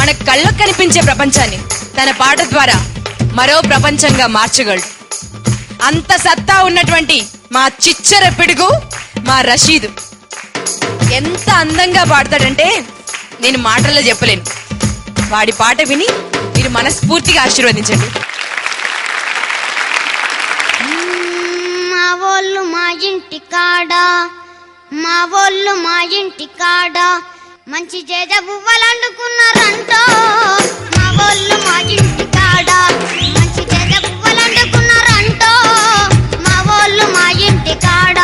మన కళ్ళకు కనిపించే ప్రపంచాన్ని తన పాట ద్వారా మరో ప్రపంచంగా మార్చగలడు. అంత సత్తా ఉన్నటువంటి మా చిచ్చర పిడుగు మా రషీదు ఎంత అందంగా పాడతాడంటే నేను మాటల్లో చెప్పలేను. వాడి పాట విని మీరు మనస్ఫూర్తిగా ఆశీర్వదించండి. మా వాళ్ళు మా ఇంటి కాడ, మా వాళ్ళు మా ఇంటి కాడ మంచి జేజ బువ్వలు అండుకున్నారంటో. మా వాళ్ళు మా ఇంటి కాడ మంచి జేజ బువ్వలు అండుకున్నారంటో. మా వాళ్ళు మా ఇంటి కాడ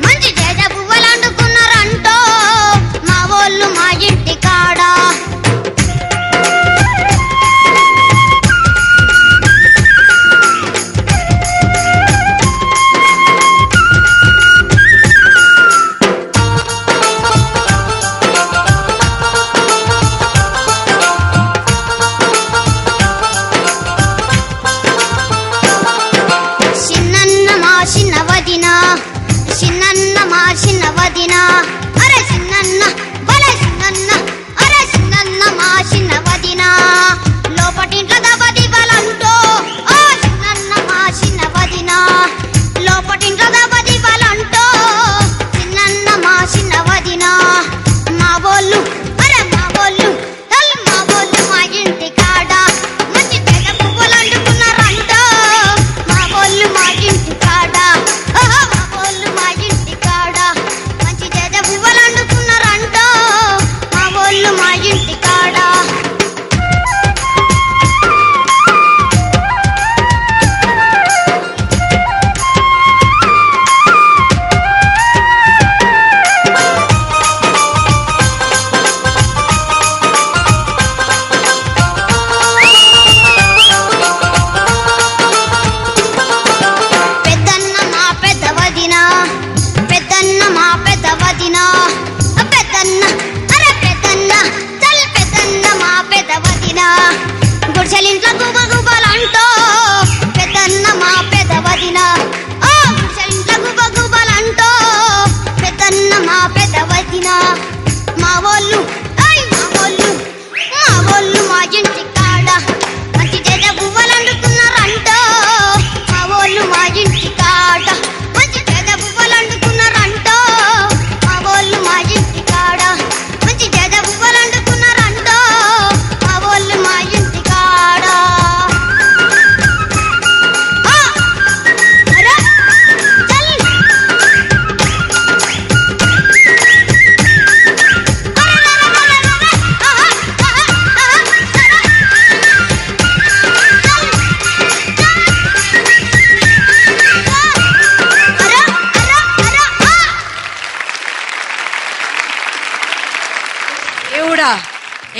మంచి జేజ బువ్వలు అండుకున్నారంటో. మా వాళ్ళు మా ఇంటి కాడ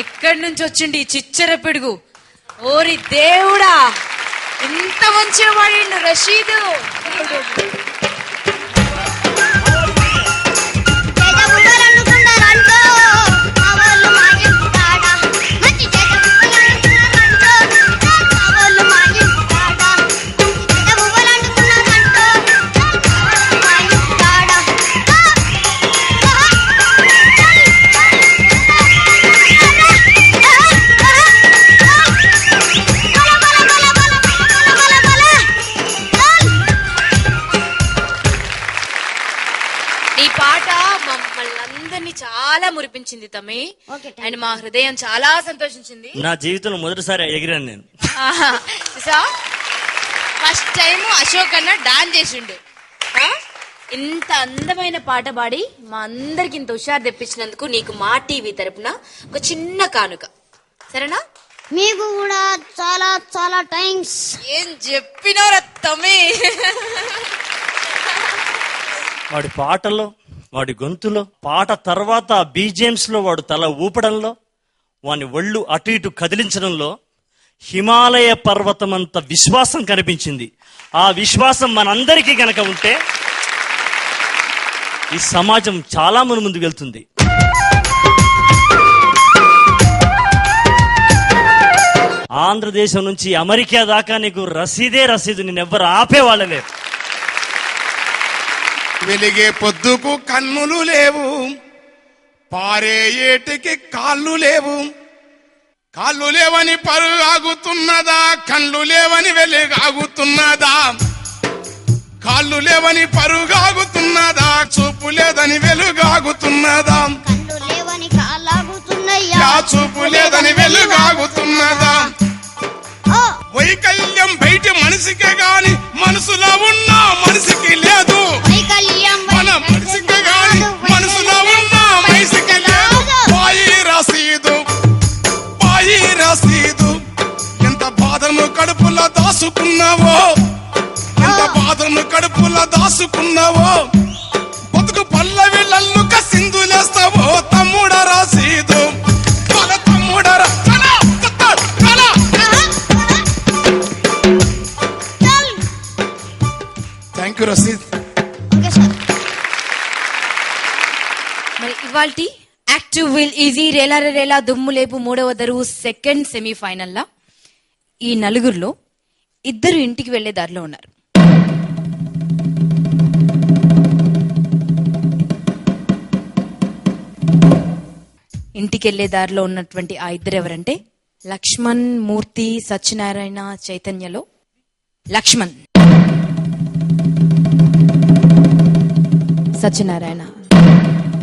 ఎక్కడి నుంచి వచ్చిండి చిచ్చర పిడుగు? ఓరి దేవుడా, ఎంత మంచిగా పాడిండు రషీదు. చాలా మురిపించింది తమ్మి, అండ్ మా హృదయం చాలా సంతోషించింది. నా జీవితంలో మొదటిసారి ఎగిరాను నేను. ఫస్ట్ టైం అశోక్ అన్న డాన్స్ చేసిండు. ఇంత అందమైన పాట పాడి మా అందరికి ఇంత హుషారు తెప్పించినందుకు నీకు మా టీవీ తరపున ఒక చిన్న కానుక, సరేనా? మీకు కూడా చాలా చాలా థ్యాంక్స్. ఏం చెప్పినారా తమ్మి? వాడి పాటలో, వాడి గొంతులో, పాట తర్వాత బీజిఎమ్స్ లో వాడు తల ఊపడంలో, వాని ఒళ్ళు అటు ఇటు కదిలించడంలో హిమాలయ పర్వతం అంత విశ్వాసం కనిపించింది. ఆ విశ్వాసం మనందరికీ గనక ఉంటే ఈ సమాజం చాలా ముందుకు వెళ్తుంది. ఆంధ్రదేశం నుంచి అమెరికా దాకా నీకు రసీదే రసీదు, నిన్నెవ్వరు ఆపేవాళ్ళలేరు. వెలిగే పొద్దుకు కన్నులు లేవు, పారే ఏటికి కాళ్ళు లేవు, కాళ్ళు లేవని పరుగాగుతున్నదా, కళ్ళు లేవని వెలుగాగుతున్నదా, కాళ్ళు లేవని పరుగాగుతున్నదా, చూపు లేదని వెలుగాగుతున్నదా, కళ్ళు లేవని కాలాగుతున్నాయ్యా, చూపు లేదని వెలుగాగుతున్నదా. ఓ వైకల్యం బయట మనిషికే గాని మనసులో ఉన్న మనిషికి లేదు, వైకల్యం మన మనిషికే గాని మనసులో ఉన్న మనిషికి లేదు. పాయి రసీదు ఎంత బాధను కడుపులో దాసుకున్నావో, ఎంత బాధను కడుపులో దాసుకున్నావో, బతుకు పల్లవిళ్ళల్లుక సింధులేస్తావో తమ్ముడ రసీదు, మన తమ్ముడ thank you Rasheed. Okay sir. మరి ఇవాల్టి యాక్టివ్ విల్ ఈజీ రేలా రేలా దుమ్ము లేపు మూడవ దరువు సెకండ్ సెమీఫైనల్ లా ఈ నలుగురిలో ఇద్దరు ఇంటికి వెళ్లే దారిలో ఉన్నారు. ఇంటికి వెళ్లే దారిలో ఉన్నటువంటి ఆ ఇద్దరు ఎవరంటే లక్ష్మణ్, మూర్తి, సత్యనారాయణ చైతన్యలో లక్ష్మణ్, సత్యనారాయణ